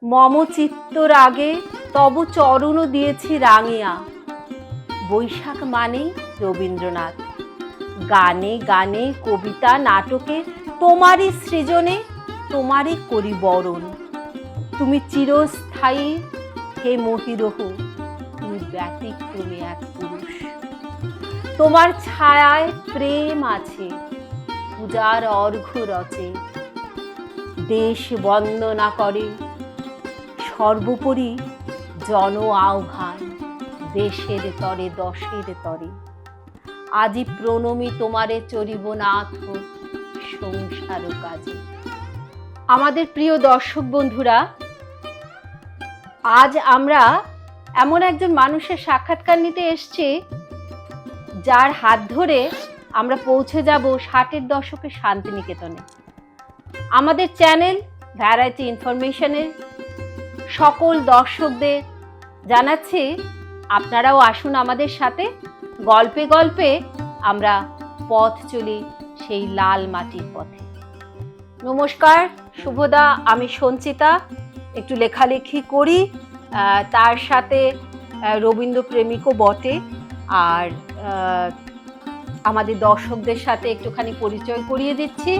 মম চিত্ত রাগে তব চরণ দিয়েছি রাঙিয়া। বৈশাখ মানেই রবীন্দ্রনাথ। গানে গানে কবিতা নাটকে তোমারই সৃজনে তোমারই করি বরণ। তুমি চিরস্থায়ী হে মহিরহ, তুমি ব্যতিক্রমী এক পুরুষ। তোমার ছায়ায় প্রেম আছে, পূজার অর্ঘ্য রচে, দেশ বন্দনা করে, সর্বোপরি জন আহ্বান, দেশের তরে দশের তরে। আজি প্রণমী তোমারে চরিব নাথ সংসার কাজে। আমাদের প্রিয় দর্শক বন্ধুরা, আজ আমরা এমন একজন মানুষের সাক্ষাৎকার নিতে এসেছি যার হাত ধরে আমরা পৌঁছে যাব 60-এর দশকের শান্তিনিকেতনে। আমাদের চ্যানেল ভ্যারাইটি ইনফরমেশনের সকল দর্শকদের জানাচ্ছি, আপনারাও আসুন আমাদের সাথে। গল্পে গল্পে আমরা পথ চলি সেই লাল মাটির পথে। নমস্কার শুভদা, আমি সঞ্চিতা। একটু লেখালেখি করি, তার সাথে রবীন্দ্র প্রেমিকও বটে। আর আমাদের দর্শকদের সাথে একটুখানি পরিচয় করিয়ে দিচ্ছি।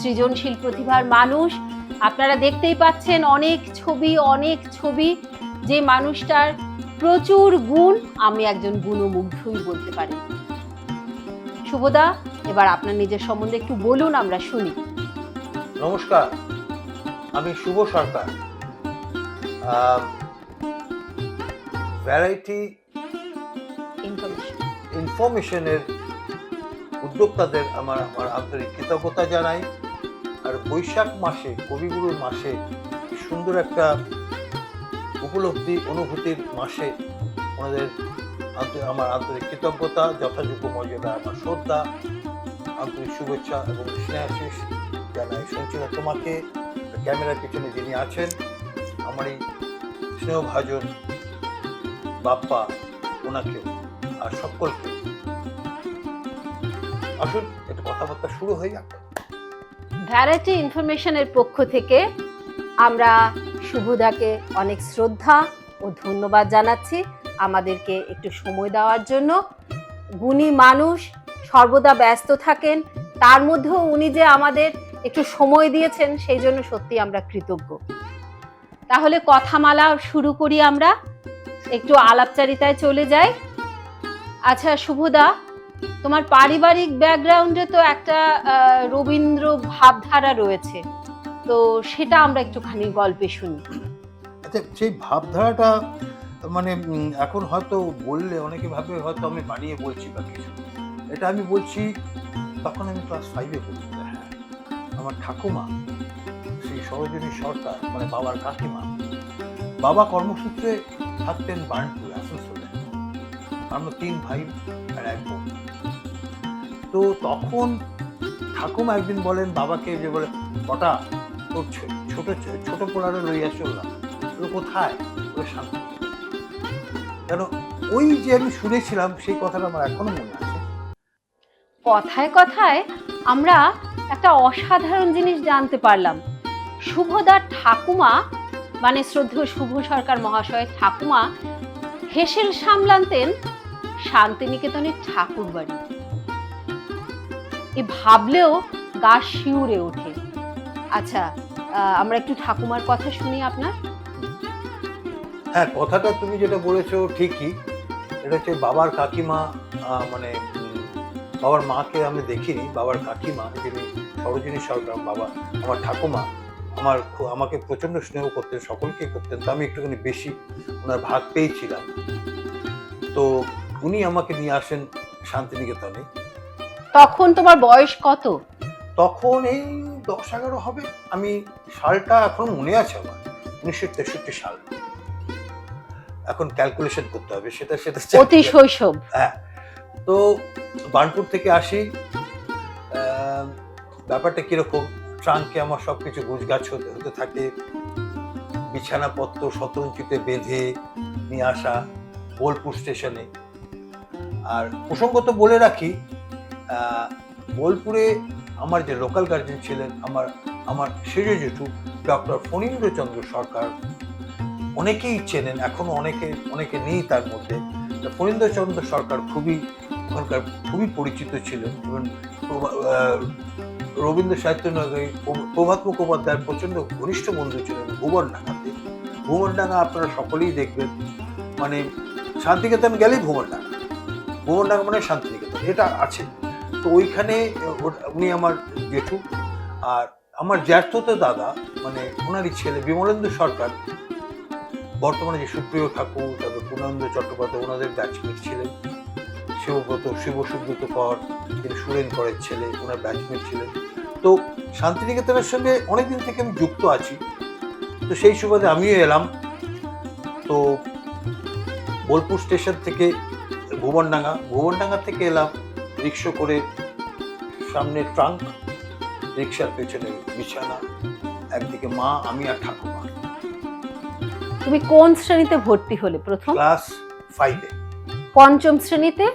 সৃজনশীল প্রতিভার মানুষ, আপনারা দেখতেই পাচ্ছেন অনেক ছবি। যে মানুষটার প্রচুর গুণ, আমি একজন গুণমুগ্ধই বলতে পারি। শুভদা, এবার আপনার নিজের সম্বন্ধে একটু বলুন, আমরা শুনি। নমস্কার, আমি শুভ সরকার। ভ্যারাইটি ইনফরমেশনের উদ্যোক্তাদের আমার আন্তরিক কৃতজ্ঞতা জানাই। আর বৈশাখ মাসে, কবিগুরুর মাসে, সুন্দর একটা উপলব্ধি অনুভূতির মাসে ওনাদের আমার আন্তরিক কৃতজ্ঞতা, যথাযোগ্য মর্যাদা আমার শ্রদ্ধা, আন্তরিক শুভেচ্ছা এবং স্নেহাশিস জানাই। সঞ্চিতা, তোমাকে, ক্যামেরার পিছনে যিনি আছেন, আমার এই স্নেহভাজন বাপ্পা, ওনাকে আর সকলকে। আসুন একটু কথাবার্তা শুরু হয়ে যাক। ভ্যারাইটি ইনফরমেশনের পক্ষ থেকে আমরা শুভদাকে অনেক শ্রদ্ধা ও ধন্যবাদ জানাচ্ছি আমাদেরকে একটু সময় দেওয়ার জন্য। গুণী মানুষ, সর্বদা ব্যস্ত থাকেন, তার মধ্যেও উনি যে আমাদের একটু সময় দিয়েছেন সেই জন্য সত্যি আমরা কৃতজ্ঞ। তাহলে কথামালা শুরু করি, আমরা একটু আলাপচারিতায় চলে যাই। আচ্ছা শুভদা, তোমার পারিবারিক ব্যাকগ্রাউন্ডে তো একটা রবীন্দ্র ভাবধারা রয়েছে, তো সেটা আমরা একটুখানি গল্পে শুনি। আচ্ছা, সেই ভাবধারাটা মানে এখন হয়তো বললে অনেকে ভাবে হয়তো আমি বানিয়ে বলছি বা কিছু। এটা আমি বলছি তখন আমি ক্লাস 5-এ পড়ছি। হ্যাঁ, আমার ঠাকুমা শ্রী সরোজিনী সরকার, মানে বাবার কাকিমা, বাবা কর্মসূত্রে থাকতেন বার্নপুরে, আসানসোলে। আমরা 3 ভাই আর 1 বোন। তো তখন ঠাকুমা একদিন বলেন বাবাকে, যে বলে, কটা তোর ছোট পোড়ারে লইয়া চললাম। কোথায়? শান্তি। কেন, ওই যে আমি শুনেছিলাম সেই কথাটা আমার এখনো মনে আছে। কথায় কথায় আমরা একটা অসাধারণ জিনিস জানতে পারলাম। শুভদার ঠাকুমা, মানে শ্রদ্ধেয় শুভ সরকার মহাশয়ের ঠাকুমা, হেসেল সামলাতেন শান্তিনিকেতনের ঠাকুর বাড়ি। এ ভাবলেও গা শিউরে ওঠে। আচ্ছা, আমরা একটু ঠাকুমার কথা শুনি আপনার। হ্যাঁ, কথাটা তুমি যেটা বলেছো ঠিকই। এটা হচ্ছে বাবার কাকিমা, মানে বাবার মাকে আমি দেখিনি, বাবার কাকিমা যিনি সরোজিনী সরকার, বাবা আমার ঠাকুমা আমাকে প্রচন্ড স্নেহ করতেন, সকলকে করতেন। তো আমি একটুখানি বেশি ওনার ভাগ পেয়েছিলাম। তো উনি আমাকে নিয়ে আসেন শান্তিনিকেতনে। তখন তোমার বয়স কত? তখন এই 10-11 হবে। আমি সালটা এখন মনে আছে আমার, 1963 সাল। এখন ক্যালকুলেশন করতে হবে, সেটা অতি শৈশব। হ্যাঁ। তো বার্নপুর থেকে আসি। ব্যাপারটা কিরকম, ট্রাঙ্কে আমার সবকিছু গুছগাছ হতে থাকে, বিছানাপত্র শতরঞ্চিতে বেঁধে নিয়ে আসা বোলপুর স্টেশনে। আর প্রসঙ্গত বলে রাখি, বোলপুরে আমার যে লোকাল গার্জেন ছিলেন, আমার সেজ জেঠু, ডক্টর ফণীন্দ্রচন্দ্র সরকার, অনেকেই চেনেন, এখনো অনেকে নেই তার মধ্যে। ফণীন্দ্রচন্দ্র সরকার ওখানকার খুবই পরিচিত ছিলেন এবং রবীন্দ্র সাহিত্য নগরী প্রভাত মুখোপাধ্যায়ের প্রচন্ড ঘনিষ্ঠ বন্ধু ছিলেন ভুবনডাঙ্গাতে। ভুবনডাঙ্গা আপনারা সকলেই দেখবেন, মানে শান্তিনিকেতন গেলেই ভুবনডাঙ্গা মানে শান্তিনিকেতন, এটা আছে। তো ওইখানে উনি আমার জেঠু, আর আমার জ্যাঠতো দাদা মানে ওনারই ছেলে বিমলেন্দু সরকার, বর্তমানে যে সুপ্রিয় ঠাকুর, তারপর পূর্ণানন্দ চট্টোপাধ্যায় ওনাদের ব্যাচমেট ছিলেন। শিব সুব্রত কর, তিনি সুরেন করের ছেলে, ওনার ব্যাচমেট ছিলেন। তো শান্তিনিকেতনের সঙ্গে অনেকদিন থেকে আমি যুক্ত আছি। তো সেই সুবাদে আমিও এলাম। তো বোলপুর স্টেশন থেকে ভুবনডাঙ্গা থেকে এলাম রিক্সা করে, সামনে ট্রাঙ্ক, রিক্সার পেছনে বিছানা, একদিকে মা, আমি আর ঠাকুমা। তুমি কোন শ্রেণীতে ভর্তি হলে প্রথম? ক্লাস 5-এ। পঞ্চম শ্রেণীতে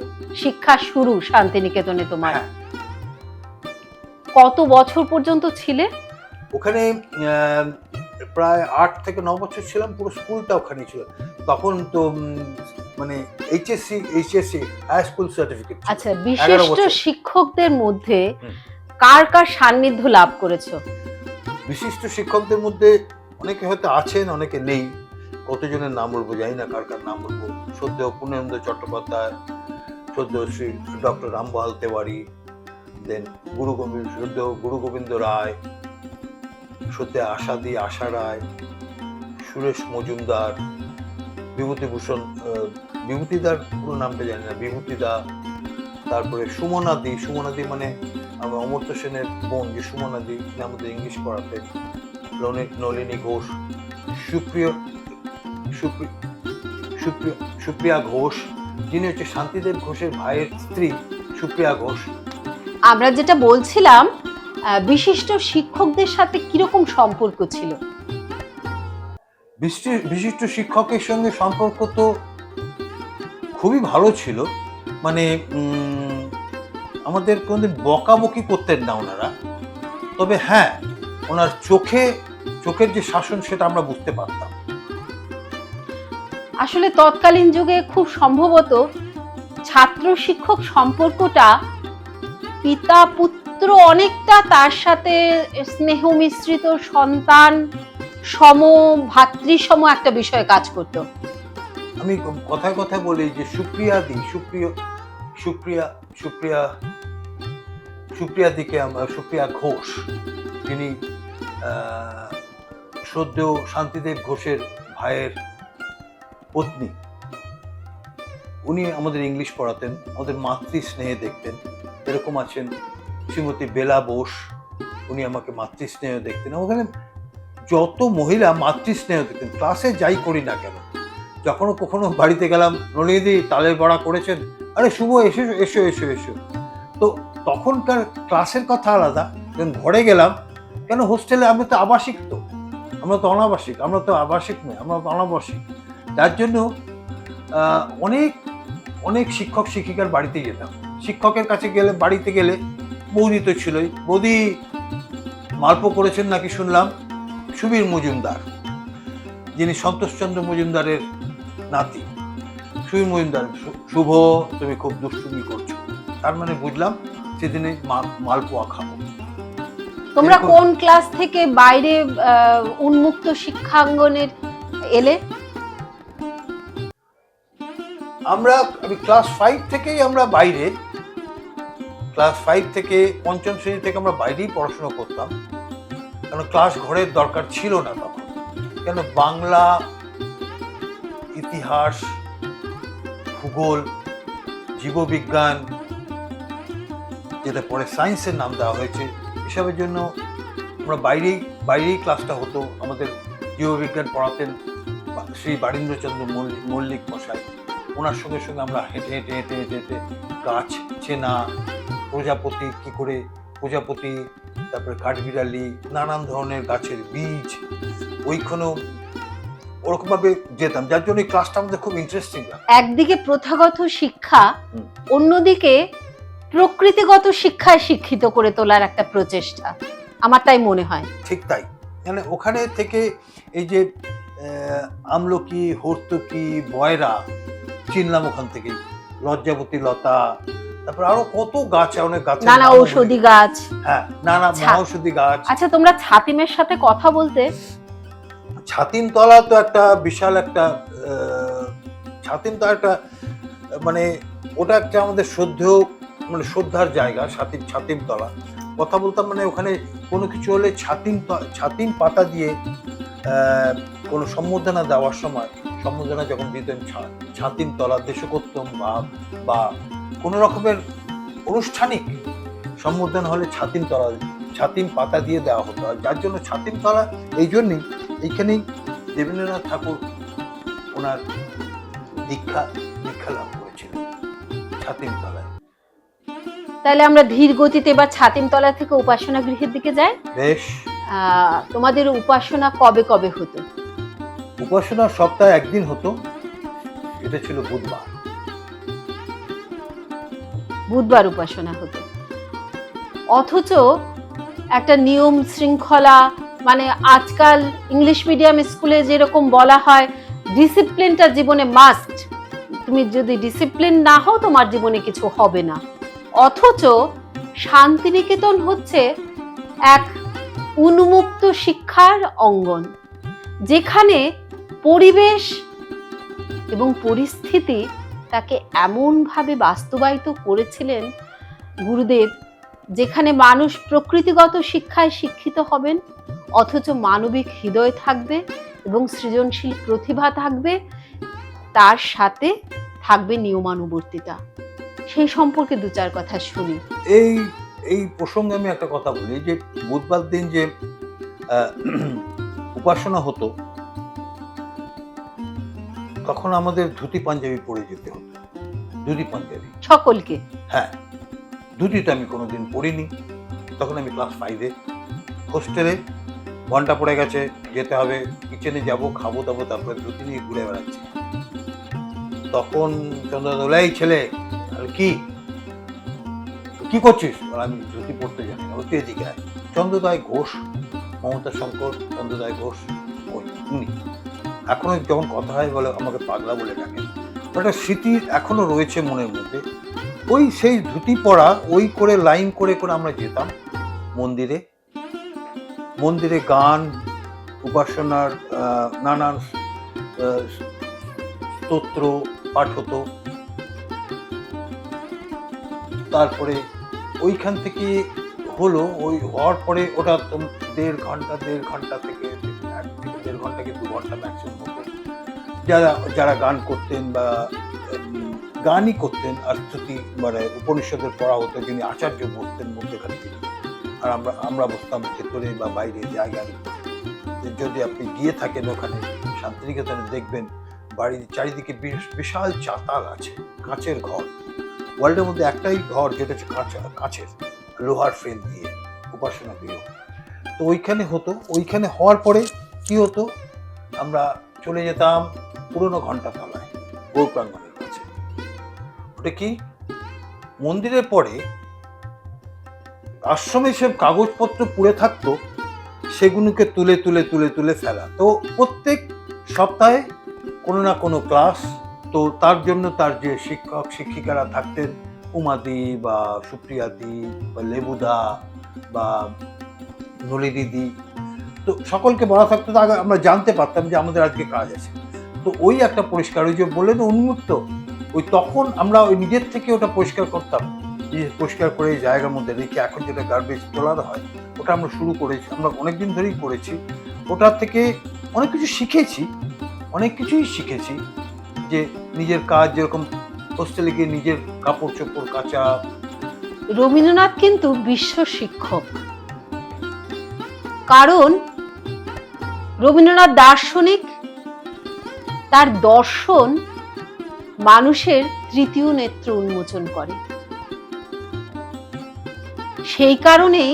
শিক্ষা শুরু শান্তিনিকেতনে তোমার। হ্যাঁ। কত বছর পর্যন্ত ছিলে ওখানে? প্রায় 8 থেকে 9 বছর ছিলাম। পুরো স্কুলটা ওখানে ছিল। তখন তো মানে এইচএসসি হাই স্কুল সার্টিফিকেট। আচ্ছা, বিশিষ্ট শিক্ষকদের মধ্যে কার কার সান্নিধ্য লাভ করেছো? বিশিষ্ট শিক্ষকদের মধ্যে অনেকে হয়তো আছেন, অনেকে নেই। কতজনের নাম বলবো জানি না, কার কার নাম বলবো। শ্রদ্ধেয় পূর্ণানন্দ চট্টোপাধ্যায়, শ্রদ্ধেয় শ্রী ডক্টর রামবহাল তেওয়ারি, দেন শ্রদ্ধেয় গুরু গোবিন্দ রায়, শ্রদ্ধেয় আশা রায়, সুরেশ মজুমদার, বিভূতিভূষণ, বিভূতিদার পুরো নামটা জানি না, বিভূতিদা, তারপরে সুমনাদি মানে অমর্ত্য সেনের বোন যে সুমনাদি, তিনি আমাদের ইংলিশ পড়াতেন, নলিনী ঘোষ, সুপ্রিয়া ঘোষ, যিনি হচ্ছে শান্তিদেব ঘোষের ভাইয়ের স্ত্রী, সুপ্রিয়া ঘোষ। আমরা যেটা বলছিলাম, বিশিষ্ট শিক্ষকদের সাথে কিরকম সম্পর্ক ছিল? বিশিষ্ট শিক্ষকের সঙ্গে সম্পর্ক তো খুবই ভালো ছিল। মানে আমাদের কোনোদিন বকাবকি করতেন না ওনারা, তবে হ্যাঁ, ওনার চোখের যে শাসন সেটা আমরা বুঝতে পারতাম। আসলে তৎকালীন যুগে খুব সম্ভবত ছাত্র শিক্ষক সম্পর্কটা পিতা পুত্র অনেকটা, তার সাথে স্নেহ মিশ্রিত সন্তান ভাতৃসম একটা বিষয় কাজ করত। আমি কথায় কথায় বলি যে সুপ্রিয়া ঘোষ, যিনি শ্রদ্ধেয় শান্তিদেব ঘোষের ভাইয়ের পত্নী, উনি আমাদের ইংলিশ পড়াতেন, আমাদের মাতৃ স্নেহে দেখতেন। এরকম আছেন শ্রীমতী বেলা বোস, উনি আমাকে মাতৃ স্নেহ দেখতেন। ওখানে যত মহিলা মাতৃ স্নেহ দেখতেন, ক্লাসে যাই করি না কেন। যখনও কখনো বাড়িতে গেলাম, নলিনীদি তালের বড়া করেছেন, আরে শুভ এসো। তো তখনকার ক্লাসের কথা আলাদা। যখন ঘরে গেলাম, কেন হোস্টেলে, আমরা তো আবাসিক, আমরা তো আবাসিক নয়, আমরা তো অনাবাসিক। তার জন্য অনেক শিক্ষক শিক্ষিকার বাড়িতে যেতাম। শিক্ষকের কাছে গেলে, বাড়িতে গেলে, বৌদি তো ছিলই। বৌদি মালপো করেছেন নাকি শুনলাম, সুবীর মজুমদার, যিনি সন্তোষচন্দ্র মজুমদারের নাতি। সুবীর মজুমদার, শুভ তুমি খুব দুষ্টুমি করছো। তার মানে বুঝলাম সেদিনে মালপোয়া খাবো। তোমরা কোন ক্লাস থেকে বাইরে উন্মুক্ত শিক্ষাঙ্গনের এলে? আমি ক্লাস 5 থেকেই আমরা বাইরে, ক্লাস 5 থেকে পঞ্চম শ্রেণী থেকে আমরা বাইরেই পড়াশোনা করতাম। কারণ ক্লাস ঘরের দরকার ছিল না তখন। কেন, বাংলা, ইতিহাস, ভূগোল, জীববিজ্ঞান, যেটা পরে সায়েন্সের নাম দেওয়া হয়েছে, এসবের জন্য আমরা বাইরেই ক্লাসটা হতো। আমাদের জীববিজ্ঞান পড়াতেন শ্রী বারীন্দ্রচন্দ্র মল্লিক মশাই। ওনার সঙ্গে আমরা হেঁটে গাছ চেনা, প্রজাপতি কি করে, তারপরে কাঠবিড়ালি, নানান ধরনের গাছের বীজ, ওইখানেও ওরকম ভাবে যেতাম, যার জন্য ক্লাসটা আমাদের খুব ইন্টারেস্টিং। একদিকে প্রথাগত শিক্ষা, অন্যদিকে প্রকৃতিগত শিক্ষায় শিক্ষিত করে তোলার একটা প্রচেষ্টা, আমার তাই মনে হয়। ঠিক তাই। মানে ওখানে থেকে এই যে আমলকি, হর্তুকি, বয়রা চিনলাম ওখান থেকেই, লজ্জাবতী লতা, তারপর আরো কত গাছ, অনেক গাছ, নানা ঔষধি গাছ। হ্যাঁ, নানা মহাঔষধি গাছ। আচ্ছা, তোমরা ছাতিমের সাথে কথা বলতে? ছাতিমতলা তো একটা বিশাল একটা ছাতিমতলা একটা মানে ওটা একটা আমাদের মানে শ্রদ্ধার জায়গা। ছাতিমতলা কথা বলতাম, মানে ওখানে কোনো কিছু হলে ছাতিম পাতা দিয়ে কোনো সম্বর্ধনা দেওয়ার সময়, সম্বর্ধনা যখন দিতেন ছাতিমতলা দেশকোত্তম বা কোনো রকমের আনুষ্ঠানিক সম্বর্ধনা হলে ছাতিম পাতা দিয়ে দেওয়া হতো। আর যার জন্য ছাতিমতলা এই জন্যই, এইখানেই দেবেন্দ্রনাথ ঠাকুর ওনার দীক্ষা লাভ করেছিলেন, ছাতিমতলায়। তাহলে আমরা ধীর গতিতে এবার ছাতিমতলা থেকে উপাসনা গৃহের দিকে যাই। বেশ। তোমাদের উপাসনা কবে কবে হতো? উপাসনা সপ্তাহে একদিন হতো, এটা ছিল বুধবার উপাসনা হতো। অথচ একটা নিয়ম শৃঙ্খলা, মানে আজকাল ইংলিশ মিডিয়াম স্কুলে যেরকম বলা হয় ডিসিপ্লিনটা জীবনে মাস্ট, তুমি যদি ডিসিপ্লিন না হও তোমার জীবনে কিছু হবে না। অথচ শান্তিনিকেতন হচ্ছে এক উন্মুক্ত শিক্ষার অঙ্গন, যেখানে পরিবেশ এবং পরিস্থিতি তাকে এমনভাবে বাস্তবায়িত করেছিলেন গুরুদেব, যেখানে মানুষ প্রকৃতিগত শিক্ষায় শিক্ষিত হবেন, অথচ মানবিক হৃদয় থাকবে এবং সৃজনশীল প্রতিভা থাকবে, তার সাথে থাকবে নিয়মানুবর্তিতা। সেই সম্পর্কে দু চার কথা শুনি। এই প্রসঙ্গে আমি একটা কথা বলি, যে বুধবার দিন যে উপাসনা হতো, তখন আমাদের ধুতি পাঞ্জাবি পরে যেতে হতো। ধুতি পাঞ্জাবি সকলকে? হ্যাঁ, ধুতি তো আমি কোনোদিন পরিনি। তখন আমি ক্লাস 5-এ, হোস্টেলে, ঘন্টা পড়ে গেছে, যেতে হবে, কিচেনে যাব, খাবো দাবো, তারপরে ধুতি নিয়ে ঘুরে বেড়াচ্ছি। তখন চন্দ্রদা, এই ছেলে কি করছিস? আমি ধুতি পড়তে জানি না, ওতে এদিকে আয়। চন্দ্রদয় ঘোষ, মমতা শঙ্কর চন্দ্রদয় ঘোষ, উনি এখনো যখন কথা হয় বলে আমাকে পাগলা বলে ডাকেন। ওটা স্মৃতি এখনো রয়েছে মনের মধ্যে। সেই ধুতি পরা, করে লাইন করে আমরা যেতাম মন্দিরে গান, উপাসনার নানান স্তোত্র পাঠ হতো। তারপরে ওইখান থেকে হলো, হওয়ার পরে ওটা 1.5 ঘন্টা থেকে 1.5 ঘন্টা কি 2 ঘন্টা ম্যাক্সিমাম হতো। যারা গান করতেন বা গানই করতেন, আর স্তুতি মানে উপনিষদের পড়া হতো, যিনি আচার্য বসতেন মধ্যখানে, আর আমরা বসতাম ভেতরে বা বাইরে জায়গার। যদি আপনি গিয়ে থাকেন ওখানে শান্তিনিকেতনে, দেখবেন বাড়ির চারিদিকে বিশাল চাতাল আছে, কাঁচের ঘর। ওয়ার্ল্ডের মধ্যে একটাই ঘর যেটা হচ্ছে কাঁচের লোহার ফ্রেম দিয়ে উপাসনা গৃহ। তো ওইখানে হতো। ওইখানে হওয়ার পরে কি হতো, আমরা চলে যেতাম পুরনো ঘণ্টাতলায়, গৌরপ্রাঙ্গণের কাছে। ওটা কি, মন্দিরের পরে আশ্রমে সব কাগজপত্র পড়ে থাকতো, সেগুলোকে তুলে তুলে তুলে তুলে ফেলা। তো প্রত্যেক সপ্তাহে কোনো না কোনো ক্লাস। তো তার জন্য তার যে শিক্ষক শিক্ষিকারা থাকতেন, উমাদি বা সুপ্রিয়াদি বা লেবুদা বা নলি দিদি, তো সকলকে বলা থাকতো। তো আগে আমরা জানতে পারতাম যে আমাদের আজকে কাজ আছে। তো ওই একটা পরিষ্কার, ওই যে বললেন উন্মুক্ত, তখন আমরা নিজের থেকে ওটা পরিষ্কার করতাম, পরিষ্কার করে জায়গার মধ্যে রেখে। এখন যেটা গার্বেজ তোলার হয়, ওটা আমরা শুরু করেছি, আমরা অনেকদিন ধরেই করেছি। ওটার থেকে অনেক কিছুই শিখেছি, যে নিজের কাজ, যেরকম হোস্টেলে গিয়ে নিজের কাপড় চোপড় কাচা। রবীন্দ্রনাথ কিন্তু বিশ্ব শিক্ষক, কারণ রবীন্দ্রনাথ দার্শনিক, তার দর্শন মানুষের তৃতীয় নেত্র উন্মোচন করে। সেই কারণেই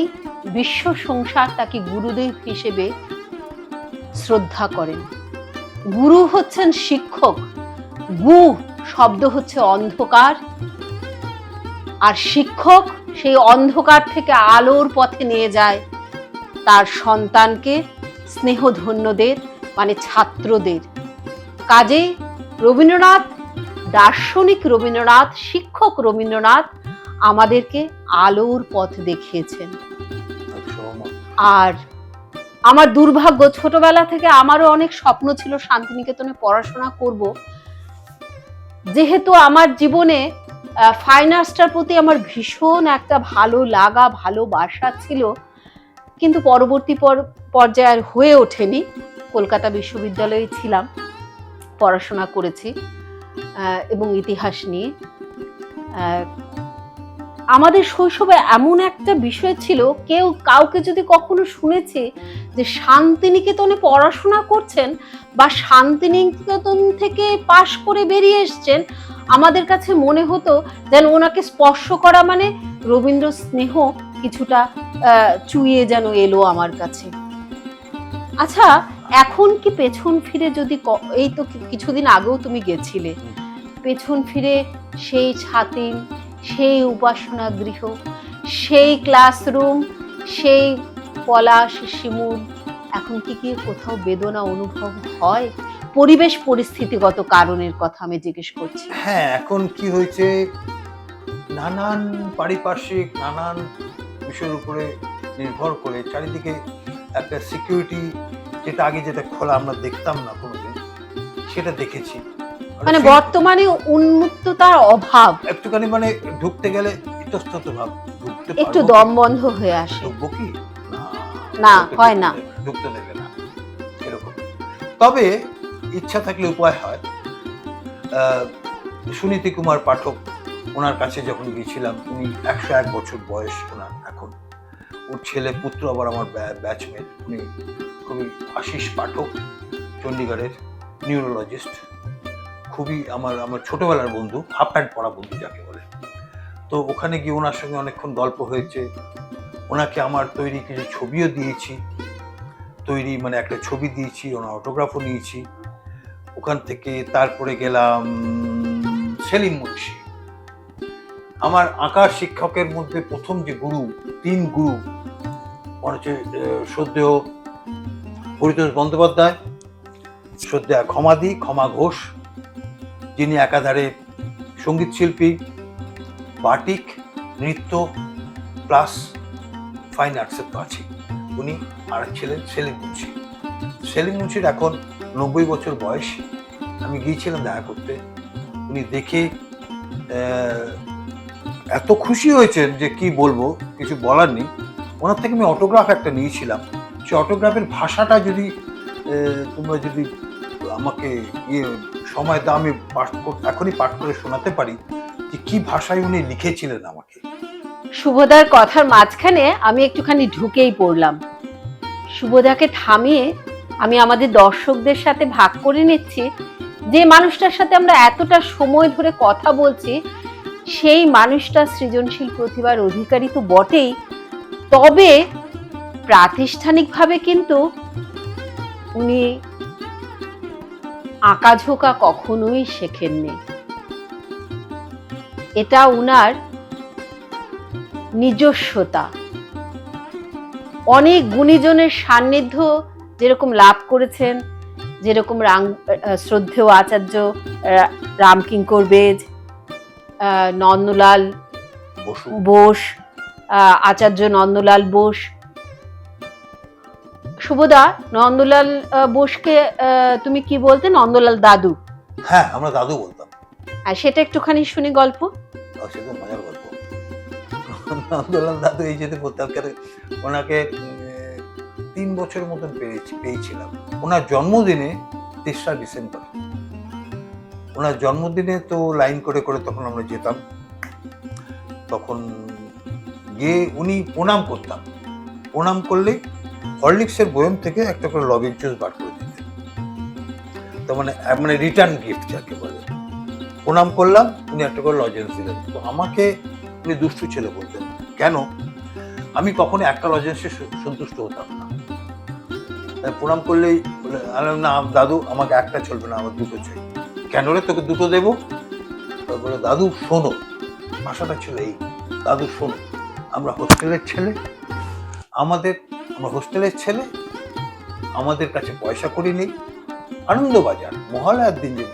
বিশ্ব সংসার তাকে গুরুদেব হিসেবে শ্রদ্ধা করেন। গুরু হচ্ছেন শিক্ষক, গু শব্দ হচ্ছে অন্ধকার, আর শিক্ষক সেই অন্ধকার থেকে আলোর পথে নিয়ে যায় তার সন্তানকে, স্নেহধন্যদের মানে ছাত্রদের। কাজেই রবীন্দ্রনাথ, দার্শনিক রবীন্দ্রনাথ, শিক্ষক রবীন্দ্রনাথ আমাদেরকে আলোর পথ দেখিয়েছেন। সহমত। আর আমার দুর্ভাগ্য, ছোটবেলা থেকে আমারও অনেক স্বপ্ন ছিল শান্তিনিকেতনে পড়াশোনা করব। যেহেতু আমার জীবনে ফাইন আর্টসটার প্রতি আমার ভীষণ একটা ভালো লাগা, ভালোবাসা ছিল, কিন্তু পরবর্তী পর্যায়ে আর হয়ে ওঠেনি। কলকাতা বিশ্ববিদ্যালয়ে ছিলাম, পড়াশোনা করেছি এবং ইতিহাস নিয়ে। আমাদের শৈশবে এমন একটা বিষয় ছিল, কাউকে যদি কখনো শুনেছি যে শান্তিনিকেতনে পড়াশোনা করছেন বা শান্তিনিকেতন থেকে পাশ করে বেরিয়ে এসছেন, আমাদের কাছে মনে হতো যেন ওনাকে স্পর্শ করা মানে রবীন্দ্র স্নেহ কিছুটা চুইয়ে যেন এলো আমার কাছে। আচ্ছা, এখন কি পেছন ফিরে যদি, এই তো কিছুদিন আগেও তুমি গেছিলে, পেছন ফিরে সেই ছাতিম, সেই উপাসনা গৃহ, সেই ক্লাসরুম, সেই পলাশ শিমুল, এখন কি কোথাও বেদনা অনুভব হয়? পরিবেশ পরিস্থিতিগত কারণের কথা আমি জিজ্ঞেস করছি। হ্যাঁ, এখন কি হয়েছে, নানান পারিপার্শ্বিক নানান বিষয়ের উপরে নির্ভর করে চারিদিকে একটা সিকিউরিটি, যেটা খোলা আমরা দেখতাম না কোনোদিন, সেটা দেখেছি। মানে বর্তমানে উন্মুক্ততার অভাব, একটুখানি মানে ঢুকতে গেলে ইতস্তত ভাব, একটু দম বন্ধ হয়ে আসে। ঢুকবো কি না, হয় না, ঢুকতে দেবে না, এরকম। তবে ইচ্ছা থাকলে উপায় হয়। সুনীতি কুমার পাঠক, ওনার কাছে যখন গিয়েছিলাম, উনি 101 বছর বয়স ওনার এখন। ওর ছেলে পুত্র আবার আমার ব্যাচমেট, উনি খুবই, আশিস পাঠক, চণ্ডীগড়ের নিউরোলজিস্ট, খুবই আমার ছোটবেলার বন্ধু, হাফ প্যান্ট পরা বন্ধু যাকে বলে। তো ওখানে গিয়ে ওনার সঙ্গে অনেকক্ষণ গল্প হয়েছে। ওনাকে আমার তৈরি কিছু ছবিও দিয়েছি, মানে একটা ছবি দিয়েছি, ওনার অটোগ্রাফও নিয়েছি। ওখান থেকে তারপরে গেলাম সেলিম মুন্সি, আমার আঁকার শিক্ষকের মধ্যে প্রথম যে গুরু, 3 গুরু, হচ্ছে শ্রদ্ধেয় পরিতোষ বন্দ্যোপাধ্যায়, শ্রদ্ধেয় ক্ষমা ঘোষ, যিনি একাধারে সঙ্গীত শিল্পী, বাটিক, নৃত্য প্লাস ফাইন আর্টসের তো আছে উনি, আর ছিলেন সেলিম মুন্সি। সেলিম মুন্সির এখন 90 বছর বয়স। আমি গিয়েছিলাম দেখা করতে, উনি দেখে এত খুশি হয়েছেন যে কি বলবো, কিছু বলার নেই। ওনার থেকে আমি অটোগ্রাফ একটা নিয়েছিলাম, সে অটোগ্রাফের ভাষাটা যদি তোমরা যদি আমাকে সময় দাও, আমি এখনই পাঠ করে শোনাতে পারি যে কি ভাষায় উনি লিখেছিলেন আমাকে। শুভদার কথার মাঝখানে আমি একটুখানি ঢুকেই পড়লাম। শুভদাকে থামিয়ে আমি আমাদের দর্শকদের সাথে ভাগ করে নিচ্ছি, যে মানুষটার সাথে আমরা এতটা সময় ধরে কথা বলছি, সেই মানুষটা সৃজনশীল প্রতিভার অধিকারী তো বটেই, তবে প্রাতিষ্ঠানিকভাবে কিন্তু উনি আঁকাঝোঁকা কখনোই শেখেননি। এটা উনার নিজস্বতা। অনেক গুণীজনের সান্নিধ্য যেরকম লাভ করেছেন, যেরকম শ্রদ্ধেয় আচার্য রামকিঙ্কর বেজ, নন্দলাল বোস, আচার্য নন্দলাল বোস। শুভদা, নন্দলাল বোসকে তুমি কি বলতে? নন্দলাল দাদু? হ্যাঁ, আমরা দাদু বলতাম। আর সেটা একটুখানি শুনি গল্প। সেটা মজার গল্প। নন্দলাল দাদু এই যেতে বলতাম, ওনাকে 3 বছরের মতন পেয়েছিলাম। ওনার জন্মদিনে 3রা ডিসেম্বর, ওনার জন্মদিনে তো লাইন করে করে তখন আমরা যেতাম। তখন গিয়ে উনি প্রণাম করতাম, প্রণাম করলে হরলিক্সের বয়ম থেকে একটা করে লবির জুস বার করে দিতেন। তো মানে রিটার্ন গিফট যাকে বলে। প্রণাম করলাম, উনি একটা করে লজেন্স দিলেন। তো আমাকে উনি দুষ্টু ছেলে বলতেন। কেন? আমি কখনো একটা লজেন্সে সন্তুষ্ট হতাম না। প্রণাম করলেই না দাদু, আমাকে একটা চলবে না, আমার 2টো চাই। কেন রে, তোকে 2টো দেবো? বলে দাদু শোনো, ভাষাটা ছিল এই, দাদু শোনো, আমরা হোস্টেলের ছেলে, আমার হোস্টেলের ছেলে, আমাদের কাছে পয়সা করি নেই। আনন্দবাজার মহালয়ার দিন যে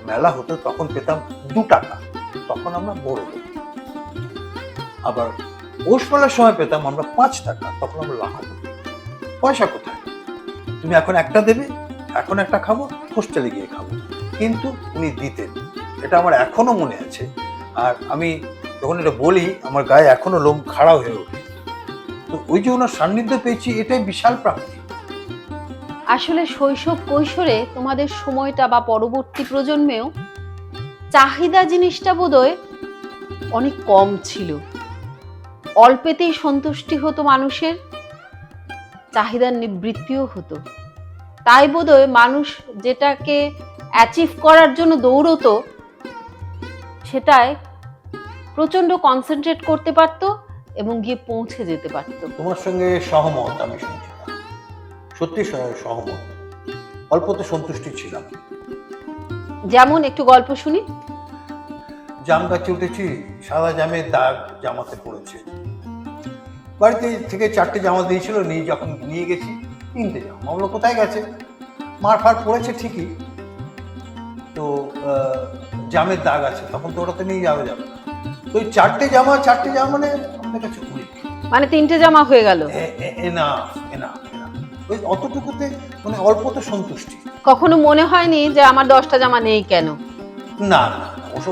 মেলা হতো তখন পেতাম 2 টাকা, তখন আমরা বড় লোক। আবার পৌষ মেলার সময় পেতাম আমরা 5 টাকা, তখন আমরা লাখপতি। পয়সা কোথায়? তুমি এখন একটা দেবে, এখন একটা খাবো, হোস্টেলে গিয়ে খাবো, কিন্তু উনি দিতেন। এটা আমার এখনো মনে আছে। আর আমি যখন এটা বলি আমার গায়ে এখনো লোম খাড়া হয়ে ওঠে। তো ওই যে ওনার সান্নিধ্য পেয়েছি, এটাই বিশাল প্রাপ্তি। আসলে শৈশব কৈশোরে তোমাদের সময়টা বা পরবর্তী প্রজন্মেও চাহিদা জিনিসটা বোধহয় অনেক কম ছিল। অল্পেতেই সন্তুষ্টি হতো মানুষের, চাহিদার নিবৃত্তিও হতো। তাই বোধহয় মানুষ যেটাকে অ্যাচিভ করার জন্য দৌড়তো সেটায় প্রচন্ড কনসেন্ট্রেট করতে পারতো এবং গিয়ে পৌঁছে যেতে পারতো। তোমার সঙ্গে সহমত, আমি শুনছি না, সত্যি সহমত। অল্পতে সন্তুষ্টি ছিলাম। যেমন একটু গল্প শুনি। জাম গাছে উঠেছি, সাদা জামের দাগ জামাতে পড়েছে। বাড়িতে থেকে 4টে জামা দিয়েছিল, যখন নিয়ে গেছি 3টে জামা। ওগুলো কোথায় গেছে? মার ফার পড়েছে ঠিকই, তো জামের দাগ আছে, তখন তো ওটাতে নিয়ে যাবে। তো ওই 4টে জামা মানে আমাদের কাছে মানে 3টে জামা হয়ে গেল। না ওই অতটুকুতে মানে অল্পতে সন্তুষ্টি। কখনো মনে হয়নি যে আমার 10টা জামা নেই কেন? না,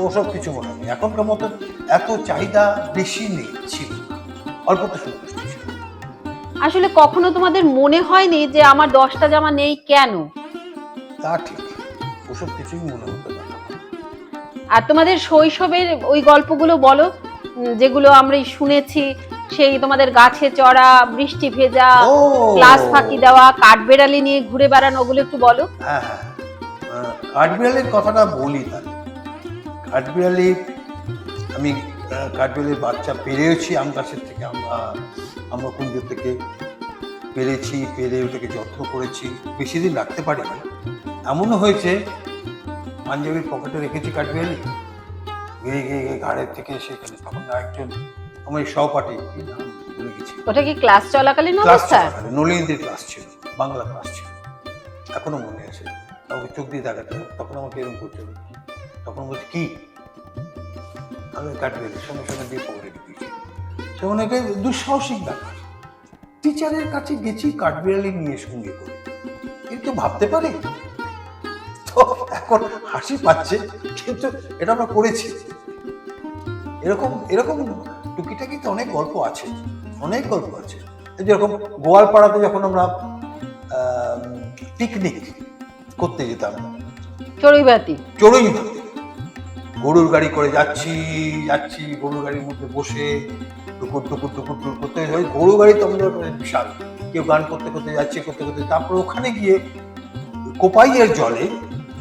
ওসব কিছু মনে নেই। এখনকার মতো এত চাহিদা বেশি নেই, ছিল অল্পতে সন্তুষ্টি ছিল। আসলে কখনো তোমাদের মনে হয়নি যে আমার 10টা জামা নেই কেন? তা ঠিক, ওসব কিছুই মনে হতো না। আর তোমাদের শৈশবের ওই গল্পগুলো বলো, যেগুলো আমরা শুনেছি, সেই তোমাদের গাছে চড়া, বৃষ্টি ভেজা, ক্লাস ফাঁকি দেওয়া, কাঠবেড়ালি নিয়ে ঘুরে বেড়ানো, ওগুলো একটু বলো। হ্যাঁ, কাঠবিড়ালির কথাটা বলি তাহলে। কাঠবিড়ালি, আমি কাঠবিড়ালির বাচ্চা পেরেছি আম গাছের থেকে, আমরা কুঞ্জ থেকে পেরেছি, পেরে ওটাকে যত্ন করেছি, বেশি দিন রাখতে পারিনি। এমনও হয়েছে পাঞ্জাবির পকেটে রেখেছি কাঠবিড়ালি, গিয়ে ঘাড়ের থেকে সেখানে, তখন একজন আমার সহপাঠী, ভুলে গেছি। ওটা কি ক্লাস চলাকালীন অবস্থা? নলিনীদের ক্লাস ছিল, বাংলা ক্লাস ছিল, এখনো মনে আছে। আমাকে চোখ দিয়ে দেখাতে, তখন আমাকে এরকম করতে হবে, তখন বলছি কি, আমি কাঠবিড়ালি সঙ্গে সঙ্গে দিয়ে পকেটে রেখেছি। সে অনেকে দুঃসাহসিক ব্যাপার। টিচারের কাছে গেছি কাঠবিড়ালি নিয়ে সঙ্গে করে, কিন্তু ভাবতে পারি তো এখন হাসি পাচ্ছে, কিন্তু এটা আমরা করেছি। এরকম টুকিটাকি তো অনেক গল্প আছে, যেরকম গোয়ালপাড়াতে যখন আমরা পিকনিক করতে যেতাম, চড়ুইভাতি, গরুর গাড়ি করে যাচ্ছি, গরুর গাড়ির মধ্যে বসে টুকুর করতে, ওই গরু গাড়ি তো আমাদের বিশাল, কেউ গান করতে যাচ্ছে, তারপর ওখানে গিয়ে কোপাইয়ের জলে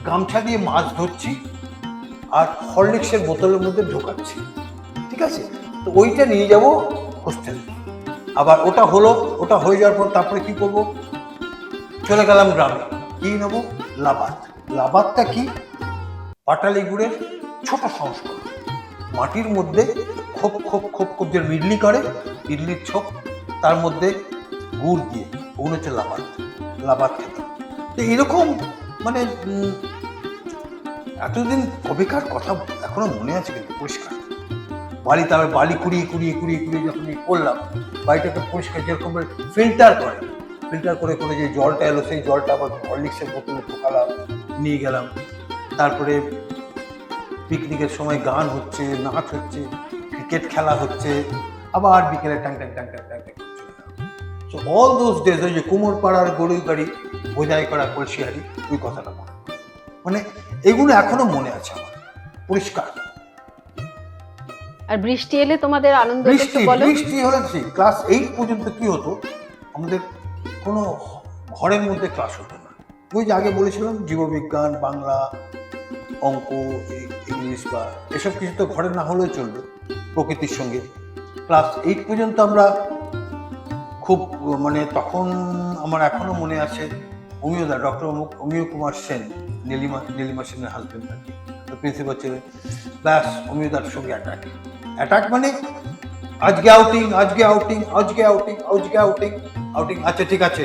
গামছা দিয়ে মাছ ধরছি আর হরলিক্সের বোতলের মধ্যে ঢোকাচ্ছি, ঠিক আছে? তো ওইটা নিয়ে যাব হোস্টেলে। আবার ওটা হয়ে যাওয়ার পর তারপরে কি করব, চলে গেলাম গ্রামে। কি নেবো? লাবাতটা কি? পাটালি গুড়ের ছোট সংস্করণ, মাটির মধ্যে খোপ যে ইডলি করে, ইডলির ছোপ, তার মধ্যে গুড় দিয়ে, ওগুলো হচ্ছে লাবাত খেতাম। তো এরকম মানে এতদিন কবেকার কথা এখনো মনে আছে, কিন্তু পরিষ্কার। বালি কুড়িয়ে যখন করলাম, বাড়িটাকে পরিষ্কার, যেরকম ফিল্টার করে যে জলটা এলো, সেই জলটা আবার হরলিক্সের বোতলে ঢোকালাম, নিয়ে গেলাম। তারপরে পিকনিকের সময় গান হচ্ছে, নাচ হচ্ছে, ক্রিকেট খেলা হচ্ছে, আবার বিকেলে ট্যাং অল দোজ ডেজ, ওই যে কুমোরপাড়ার গরুর গাড়ি বোঝাই করা কলসিহারি, ওই কথাটা মানে এগুলো এখনো মনে আছে আমার পরিষ্কার। আর বৃষ্টি এলে তোমাদের আনন্দ? বৃষ্টি হলে ক্লাস 8 পর্যন্ত কি হতো, আমাদের কোনো ঘরের মধ্যে ক্লাস হতো না। ওই যে আগে বলেছিলাম, জীববিজ্ঞান, বাংলা, অঙ্ক, ইংলিশ বা এসব কিছু তো ঘরে না হলেও চলবে, প্রকৃতির সঙ্গে। ক্লাস 8 পর্যন্ত আমরা খুব মানে, তখন আমার এখনো মনে আছে, ডক্টর অমিয় কুমার সেন, নীলিমা সেনের হাজবেন্ড, প্রিন্সিপাল ছিলেন। ব্যাস, অমিয়দার সঙ্গে অ্যাটাক মানে আজকে আউটিং, আচ্ছা ঠিক আছে,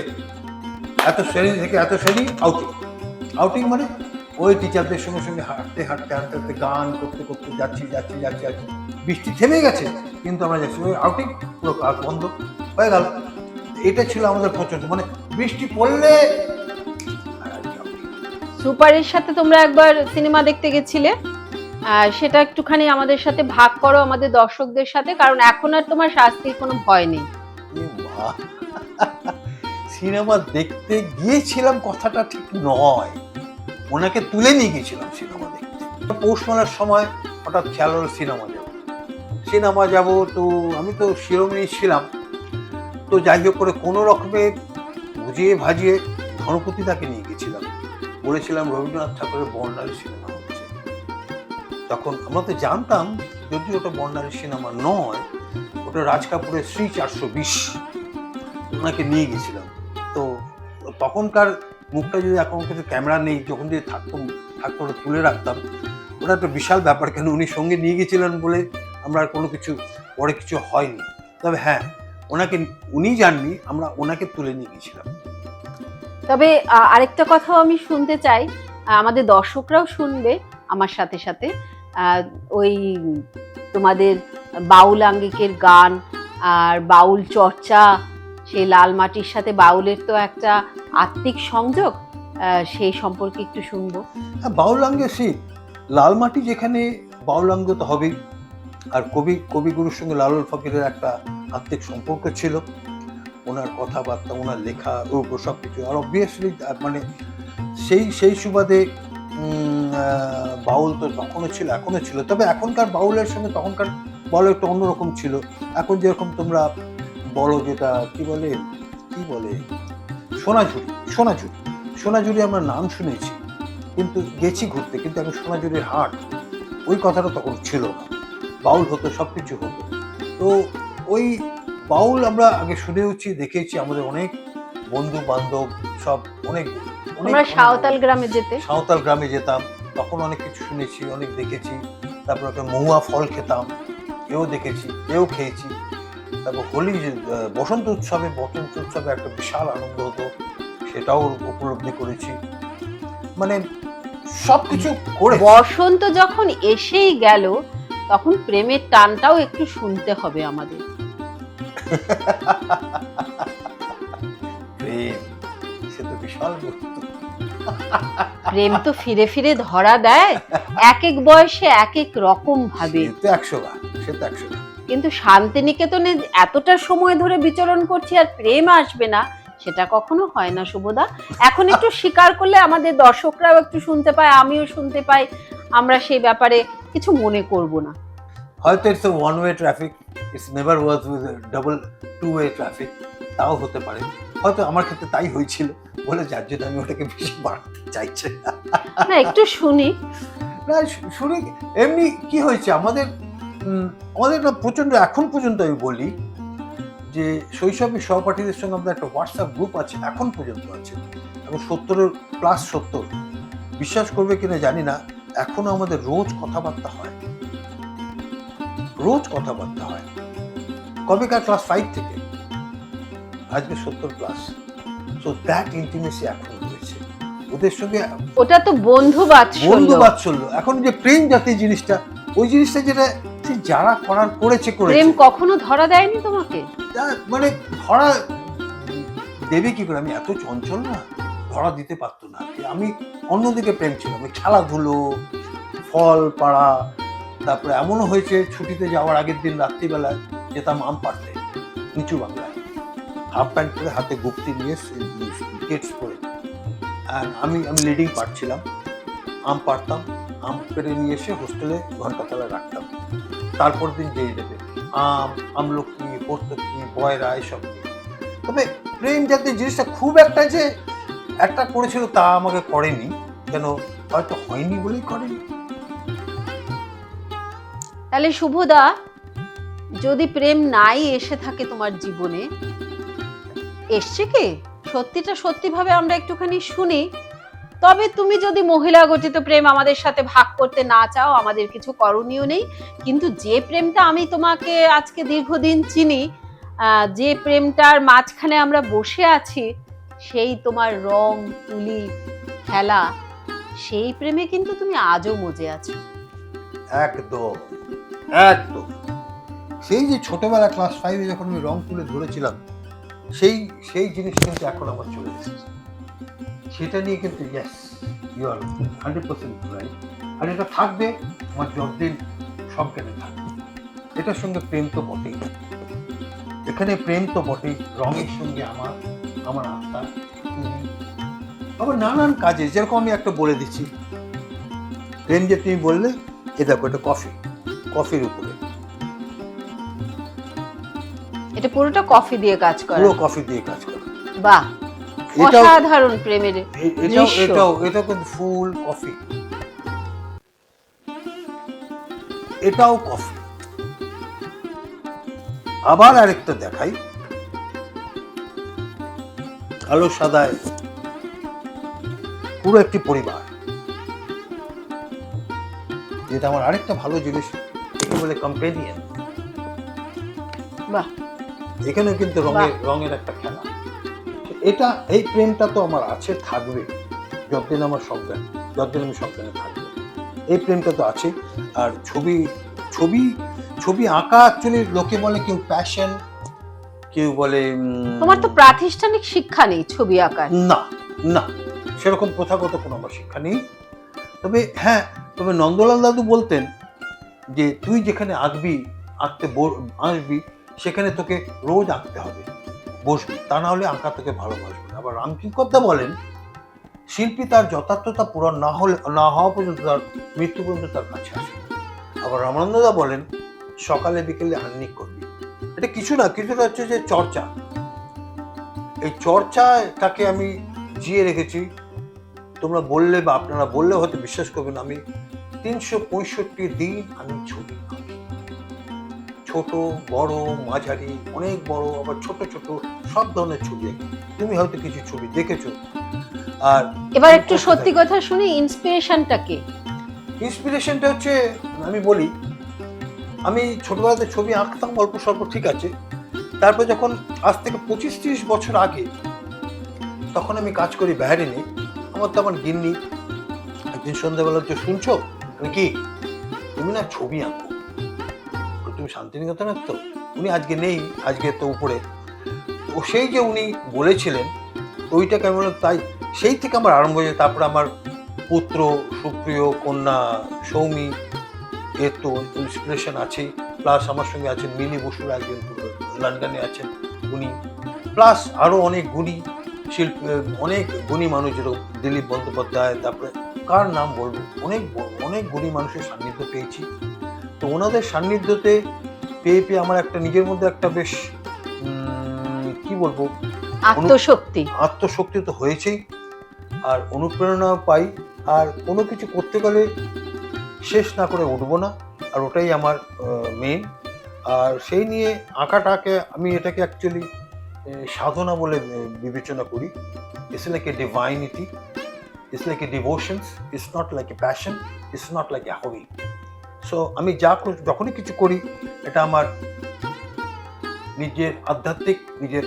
এত শ্রেণী থেকে এত শ্রেণী আউটিং। আউটিং মানে ওই টিচারদের সঙ্গে সঙ্গে হাঁটতে হাঁটতে হাঁটতে হাঁটতে গান করতে করতে যাচ্ছি। বৃষ্টি থেমে গেছে কিন্তু আমরা যাচ্ছি, ওই আউটিং, পুরো ক্লাস বন্ধ হয়ে গেল। এটা ছিল আমাদের প্রচন্ড, মানে বৃষ্টি পড়লে। সুপারের সাথে তোমরা একবার সিনেমা দেখতে গেছিলে, সেটা একটুখানি আমাদের সাথে ভাগ করো, আমাদের দর্শকদের সাথে, কারণ এখন আর তোমার শাস্তির কোনো ভয় নেই। সিনেমা দেখতে গিয়েছিলাম কথাটা ঠিক নয়, ওনাকে তুলে নিয়ে গিয়েছিলাম সিনেমা দেখতে। পৌষ মেলার সময় হঠাৎ খেয়াল হলো সিনেমা যাব, তো আমি তো শিরোমণি ছিলাম, তো যাই হোক করে কোনো রকমে বুঝিয়ে ভাজিয়ে ধনপতিদাকে নিয়ে গেছিলাম। বলেছিলাম রবীন্দ্রনাথ ঠাকুরের বর্ণালী সিনেমা হচ্ছে। তখন আমরা তো জানতাম যদিও ওটা বর্ণালী সিনেমা নয়, ওটা রাজ কাপুরের শ্রী 420, ওনাকে নিয়ে গেছিলাম। তো তখনকার মুখটা যদি এখন কিছু ক্যামেরা নেই, যখন যদি থাকতো ওটা তুলে রাখতাম, ওটা একটা বিশাল ব্যাপার। কেন উনি সঙ্গে নিয়ে গেছিলেন বলে আমরা আর কোনো কিছু পরে কিছু হয়নি। তবে হ্যাঁ, উনি জাননি, আমরা ওনাকে তুলে নিয়ে গেছিলাম। তবে আরেকটা কথাও আমি শুনতে চাই, আমাদের দর্শকরাও শুনবে আমার সাথে সাথে। ওই তোমাদের বাউল আঙ্গিকের গান আর বাউল চর্চা, সেই লাল মাটির সাথে বাউলের তো একটা আত্মিক সংযোগ, সেই সম্পর্কে একটু শুনবো। হ্যাঁ, বাউলাঙ্গে লাল মাটি যেখানে, বাউলাঙ্গ তো হবেই। আর কবিগুরুর সঙ্গে লালুল ফকিরের একটা আত্মিক সম্পর্ক ছিল, ওনার কথাবার্তা, ওনার লেখা, সব কিছু। আর অবভিয়াসলি মানে সেই সুবাদে বাউল তো তখনও ছিল, এখনো ছিল। তবে এখনকার বাউলের সঙ্গে তখনকার বাউল একটু অন্যরকম ছিল। এখন যেরকম তোমরা বলো, যেটা কি বলে সোনাঝুরি আমরা নাম শুনেছি, কিন্তু গেছি ঘুরতে, কিন্তু এখন সোনাঝুরির হাট, ওই কথাটা তখন ছিল না। বাউল হতো, সব কিছু হতো। তো ওই বাউল আমরা আগে শুনেওছি, দেখেছি। আমাদের অনেক বন্ধু বান্ধব সব অনেক সাঁওতাল গ্রামে যেতাম, তখন অনেক কিছু শুনেছি, অনেক দেখেছি। তারপর একটা মহুয়া ফল খেতাম, এও দেখেছি, এও খেয়েছি। তারপর হোলি, বসন্ত উৎসবে একটা বিশাল আনন্দ হতো, সেটাও উপলব্ধি করেছি। মানে সবকিছু করে বসন্ত যখন এসেই গেল, তখন প্রেমের টানটাও একটু শুনতে হবে আমাদের। সে তো বিশাল প্রেম তো ফিরে ফিরে ধরা দেয়, এক এক বয়সে এক এক রকম ভাবে। সে তো 100 বার। কিন্তু শান্তিনিকেতনে এতটা সময় ধরে বিচরণ করছি আর প্রেম আসবে না, সেটা কখনো হয় না শুভদা। এখন একটু স্বীকার করলে আমাদের দর্শকরাও একটু শুনতে পায়, আমিও শুনতে পাই, আমরা সেই ব্যাপারে কিছু মনে করব না। হয়তো it's a one way traffic, it's never was with a double two way traffic, তাও হতে পারে। হয়তো আমার ক্ষেত্রে তাই হয়েছিল বলে যার জন্য আমি ওটাকে বেশি বাড়াতে চাইছি না। একটু শুনি এমনি কি হয়েছে আমাদের না প্রচন্ড। এখন পর্যন্ত আমি বলি যে শৈশবের সহপাঠীদের সঙ্গে আমাদের একটা হোয়াটসঅ্যাপ গ্রুপ আছে, এখন পর্যন্ত আছে, এবং 70+70। বিশ্বাস করবে কিনা জানি না, এখনো আমাদের রোজ কথাবার্তা হয়। কবেকার ক্লাস 5 থেকে, আজকে 70+। সো দ্যাট ইন্টিমেসি এখন রয়েছে ওদের সঙ্গে। ওটা তো বন্ধু বাৎসল্য। এখন যে প্রেম জাতীয় জিনিসটা, ওই জিনিসটা যেটা যারা করেছে প্রেম কখনো ধরা দেয়নি তোমাকে? মানে ধরা দেবে কি করে? আমি এত চঞ্চল না, ধরা দিতে পারতো না। আমি অন্যদিকে প্রেম ছিল, আমি খেলাধুলো, ফল পাড়া। তারপরে এমনও হয়েছে ছুটিতে যাওয়ার আগের দিন রাত্রিবেলায় যেতাম আম পাড়তে, নিচু বাংলায়, হাফ প্যান্ট পরে, হাতে গুপ্তি নিয়ে, গেটস পরে। আমি লিডিং পাড়ছিলাম, আম পাড়তাম, আম পেড়ে নিয়ে এসে হোস্টেলে ঘন্টাতলায় রাখতাম। তারপর দিন যেয়ে দেবে আমলকি, ভর্তুকি, বয়রা, এসব। তবে প্রেম জাতীয় জিনিসটা খুব একটা যে একটা করেছিল তা আমাকে করেনি, কেন হয়তো হয়নি বলেই করেনি। তাহলে শুভদা, যদি প্রেম নাই এসে থাকে তোমার জীবনে, এসছে কি সত্যিভাবে আমরা একটুখানি শুনি। তবে তুমি যদি মহিলা গঠিত প্রেম আমাদের সাথে ভাগ করতে না চাও, আমাদের কিছু করণীয় নেই। কিন্তু যে প্রেমটা আমি তোমাকে আজকে দীর্ঘদিন চিনি, যে প্রেমটার মাঝখানে আমরা বসে আছি, সেই তোমার রং তুলি খেলা, সেই প্রেমে কিন্তু তুমি আজও মজে আছো। একদম একদম। সেই যে ছোটবেলা ক্লাস 5-এ যখন আমি রং তুলে ধরেছিলাম, সেই সেই জিনিস কিন্তু এখন আমার চলে এসেছে। সেটা নিয়ে কিন্তু ইয়েস, ইউ আর 100% রাইট। আর এটা থাকবে আমার যতদিন সজ্ঞানে থাকবে। এটার সঙ্গে প্রেম তো বটেই, এখানে প্রেম তো বটেই, রঙের সঙ্গে আমার আমার আত্মা, আবার নানান কাজে, যেরকম আমি একটা বলে দিচ্ছি, প্রেম যে তুমি বললে, এ দেখো এটা কফির উপরে, এটা পুরোটা কফি দিয়ে কাজ করে, পুরো কফি দিয়ে কাজ করে। বাহ, অসাধারণ প্রেমের দৃশ্য। এটাও কিন্তু ফুল কফি, এটাও কফি। আবার আরেকটা দেখাই, কালো সাদায় পুরো একটি পরিবার, যেটা আমার আরেকটা ভালো জিনিস, একে বলে কম্পেনিয়ন। বাহ, এখানেও কিন্তু রঙের একটা খেলা। এটা, এই প্রেমটা তো আমার আছে, থাকবে যতদিন আমার সজ্ঞান, যতদিন আমি সজ্ঞানে থাকবে, এই প্রেমটা তো আছে। আর ছবি ছবি ছবি আঁকা অ্যাকচুয়ালি লোকে বলে কেউ প্যাশন, কেউ বলে তোমার তো প্রাতিষ্ঠানিক শিক্ষা নেই ছবি আঁকার। না না, সেরকম প্রথাগত কোনো আমার শিক্ষা নেই। তবে হ্যাঁ, তবে নন্দলাল দাদু বলতেন যে তুই যেখানে আসবি সেখানে তোকে রোজ আঁকতে হবে, বসবি, তা না হলে আঁকা তোকে ভালোবাসবে না। আবার রামকিঙ্করদা বলেন শিল্পী তার যথার্থতা পূরণ না হওয়া পর্যন্ত, তার মৃত্যু পর্যন্ত তার কাছে আসে। আবার রামানন্দদা বলেন সকালে বিকেলে আহ্নিক করবি। এটা কিছু না, কিছুটা হচ্ছে যে চর্চা, এই চর্চাটাকে আমি জিয়ে রেখেছি। তোমরা বললে বা আপনারা বললে হয়তো বিশ্বাস করবেন, আমি 365 দিন আমি ছবি আঁকি, ছোট বড় মাঝারি, অনেক বড়, আবার ছোট ছোট, সব ধরনের ছবি আঁকি। তুমি হয়তো কিছু ছবি দেখেছো। আর এবার একটু সত্যি কথা শুনি, ইন্সপিরেশনটা কি? ইন্সপিরেশনটা হচ্ছে, আমি বলি, আমি ছোটবেলাতে ছবি আঁকতাম অল্প স্বল্প, ঠিক আছে। তারপর যখন আজ থেকে 25-30 বছর আগে, তখন আমি কাজ করি বাইরেনে। আমার তো আমার গিন্নি একদিন সন্ধ্যাবেলা হচ্ছে, শুনছো কি, তুমি না ছবি আঁকো, তুমি শান্তিনিকেতনে তো, উনি আজকে নেই, আজকে তো উপরে, ও সেই যে উনি বলেছিলেন, ওইটাকে আমি বললাম তাই। সেই থেকে আমার আরম্ভ হয়েছে। তারপরে আমার পুত্র সুপ্রিয়, কন্যা সৌমি, এর তো ইন্সপিরেশন আছেই, প্লাস আমার সঙ্গে আছেন মিনি বসুরা, একজন লন্ডনে আছেন উনি, প্লাস আরও অনেক গুণী শিল্পী, অনেক গুণী মানুষ, যেরকম দিলীপ বন্দ্যোপাধ্যায়, তারপরে কার নাম বলবো, অনেক অনেক গুণী মানুষের সান্নিধ্য পেয়েছি। তো ওনাদের সান্নিধ্যতে পেয়ে আমার একটা নিজের মধ্যে একটা বেশ কি বলবো, আত্মশক্তি তো হয়েছেই, আর অনুপ্রেরণা পাই। আর কোনো কিছু করতে গেলে শেষ না করে উঠবো না, আর ওটাই আমার মেন। আর সেই নিয়ে আঁকাটাকে আমি এটাকে অ্যাকচুয়ালি সাধনা বলে বিবেচনা করি। It's like a divinity, it's like a devotions, it's not like a passion, it's not like a hobby. So আমি যখনই কিছু করি, এটা আমার নিজের আধ্যাত্মিক, নিজের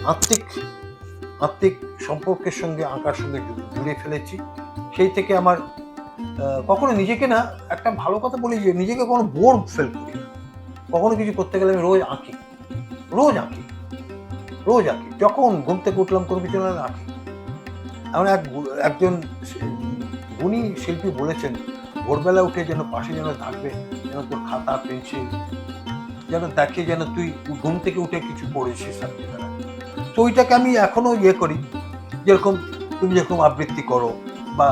আত্মিক সম্পর্কের সঙ্গে, আঁকার সঙ্গে জুড়ে ফেলেছি। সেই থেকে আমার কখনো নিজেকে না, একটা ভালো কথা বলি যে নিজেকে কোনো বোর ফিল করি না। কখনো কিছু করতে গেলে আমি রোজ আঁকি, যখন ঘুম থেকে উঠলাম কোনো কিছু না আঁকি। এমন একজন গুণী শিল্পী বলেছেন, ভোরবেলা উঠে যেন পাশে যেন থাকবে, যেন তোর খাতা পেন্সিল, যেন দেখে যেন তুই ঘুম থেকে উঠে কিছু পড়েছিস রাত্রিবেলা। তো ওইটাকে আমি এখনো করি, যেরকম তুমি যেরকম আবৃত্তি করো, বা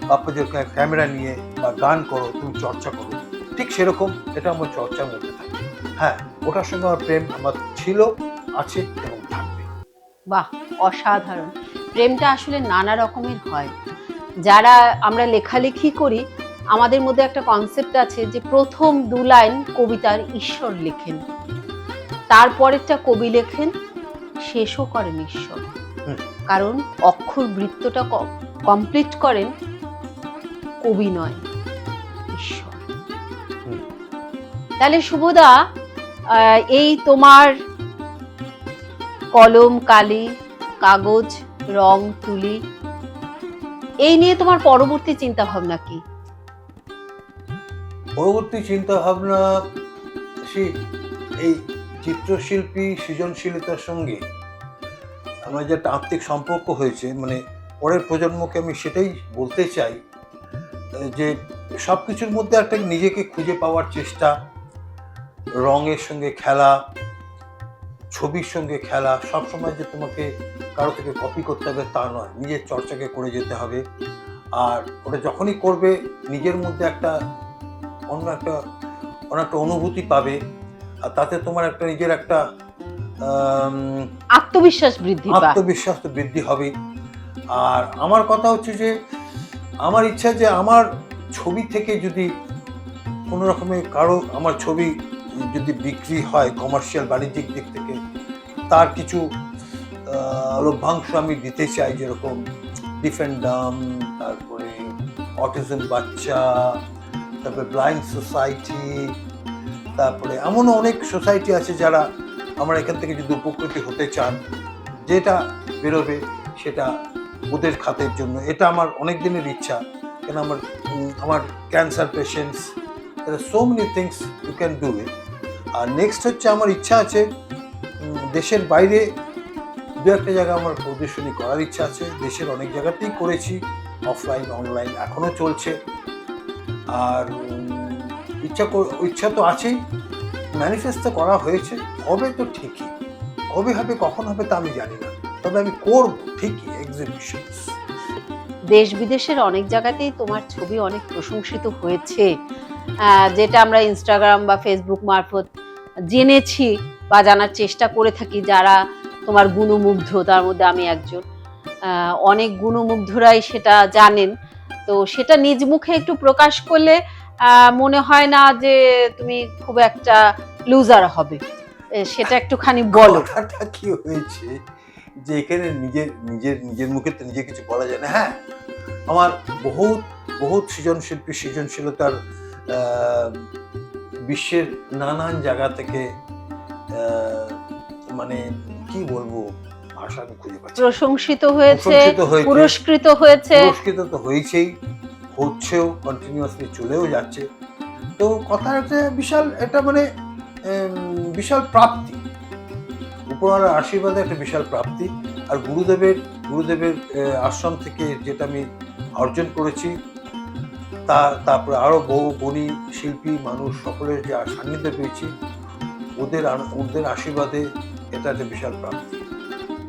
বাপ্পা যেরকম ক্যামেরা নিয়ে বা গান করো, তুমি চর্চা করো, ঠিক সেরকম এটা আমার চর্চার মধ্যে থাকে। হ্যাঁ, ওটার সঙ্গে আমার প্রেম আমার ছিল, আছে এবং থাকবে। বাহ, অসাধারণ। প্রেমটা আসলে নানা রকমের হয়। যারা আমরা লেখালেখি করি, আমাদের মধ্যে একটা কনসেপ্ট আছে যে প্রথম 2 লাইন কবিতার ঈশ্বর লেখেন, তারপরেরটা কবি লেখেন, শেষও করেন ঈশ্বর। কারণ অক্ষর বৃত্তটা কমপ্লিট করেন কবি নয়, ঈশ্বর। তাহলে শুভদা, এই তোমার কলম, কালি, কাগজ রং তুলি, এই নিয়ে তোমার পরবর্তী চিন্তা ভাবনা কি? পরবর্তী চিন্তা ভাবনা এই চিত্রশিল্পী সৃজনশীলতার সঙ্গে আমার যে একটা আত্মিক সম্পর্ক হয়েছে, মানে পরের প্রজন্মকে আমি সেটাই বলতে চাই যে সব কিছুর মধ্যে একটা নিজেকে খুঁজে পাওয়ার চেষ্টা, রঙের সঙ্গে খেলা, ছবির সঙ্গে খেলা, সবসময় যে তোমাকে কারো থেকে কপি করতে হবে তা নয়, নিজের চর্চাকে করে যেতে হবে। আর ওটা যখনই করবে নিজের মধ্যে একটা অন্য একটা অনুভূতি পাবে, আর তাতে তোমার একটা নিজের একটা আত্মবিশ্বাস বৃদ্ধি পায়। আত্মবিশ্বাস তো বৃদ্ধি হবে। আর আমার কথা হচ্ছে যে আমার ইচ্ছা যে আমার ছবি থেকে যদি কোনো রকমের কারো আমার ছবি যদি বিক্রি হয় কমার্শিয়াল বাণিজ্যিক দিক থেকে, তার কিছু লভ্যাংশ আমি দিতে চাই, যেরকম ডিফেন্ডাম, তারপরে অটিজম বাচ্চা, তারপরে ব্লাইন্ড সোসাইটি, তারপরে এমনও অনেক সোসাইটি আছে যারা আমরা এখান থেকে যদি উপকৃত হতে চান, যেটা বেরোবে সেটা ওদের খাতের জন্য। এটা আমার অনেক দিনের ইচ্ছা, কেন আমার cancer patients, so many things you can do it. আর নেক্সট হচ্ছে আমার ইচ্ছা আছে দেশের বাইরে দু একটা জায়গা আমার প্রদর্শনী করার ইচ্ছা আছে। দেশের অনেক জায়গাতেই করেছি, অফলাইন অনলাইন এখনও চলছে। আর ইচ্ছা তো আছেই, ম্যানিফেস্ট করা হয়েছে, হবে তো ঠিকই, কবে হবে কখন হবে তা আমি জানি না, তবে আমি করব ঠিকই এক্সিবিশনস। দেশ বিদেশের অনেক জায়গাতেই তোমার ছবি অনেক প্রশংসিত হয়েছে, যেটা আমরা ইনস্টাগ্রাম বা ফেসবুক মারফত জেনেছি বা জানার চেষ্টা করে থাকি। যারা তোমার গুণমুগ্ধ, তার মধ্যে আমি একজন, অনেক গুণমুগ্ধরাই সেটা জানেন। তো সেটা নিজ মুখে একটু প্রকাশ করলে মনে হয় না যে তুমি খুব একটা লুজার হবে, সেটা একটুখানি বলো। কথাটা কি হয়েছে যে এখানে নিজের মুখে তো নিজে কিছু বলা যায় না। হ্যাঁ, আমার বহুত সৃজনশীলতার বিশ্বের নানান জায়গা থেকে মানে কি বলবো, ভাষা আমি খুঁজে পাচ্ছি, প্রশংসিত হয়েছে, পুরস্কৃত তো হয়েছেই, হচ্ছেও, কন্টিনিউয়াসলি চলেও যাচ্ছে। তো কথা একটা বিশাল, এটা মানে বিশাল প্রাপ্তি, উপরওয়ালার আশীর্বাদে একটা বিশাল প্রাপ্তি। আর গুরুদেবের আশ্রম থেকে যেটা আমি অর্জন করেছি, তারপরে আরো বহু গুণী শিল্পী মানুষ সকলের যে সান্নিধ্য পেয়েছি, ওদের আশীর্বাদে এটা একটা বিশাল প্রাপ্তি।